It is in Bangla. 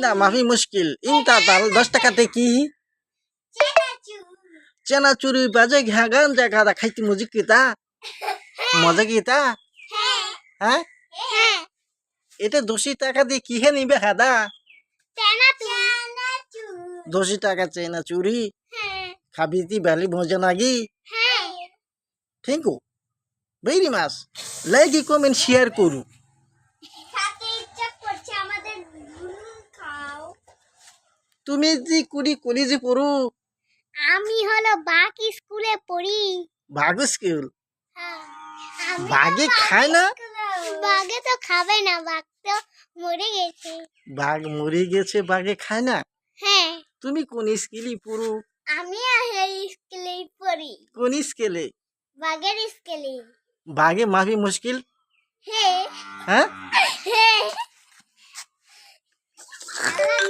ইন্দা মাফি মুশকিল ইনতা তাল 10 টাকাতে কি চেনাচুরি বাজে ঘাগান জায়গা খাইতে মজি কিতা মজা কিতা হ্যাঁ এটা 200 টাকা দিয়ে কি হে নিবে হাদা 200 টাকা চেনাচুরি খাবি তি বালি মজা নাগি thank you very much like comment share করু তুমি যে কুড়ি কলেজে পড়ো আমি হলো বাঘ স্কুলে পড়ি বাঘ স্কুল বাঘে খায় না বাঘে তো খাবে না বাঘ তো মরে গেছে বাঘ মরে গেছে বাঘে খায় না হ্যাঁ তুমি কোন স্কুলে পড়ো আমি স্কুলে পড়ি কোন স্কুলে বাঘের স্কুলে বাঘে মাফি মুশকিল হ্যাঁ হ্যাঁ হ্যাঁ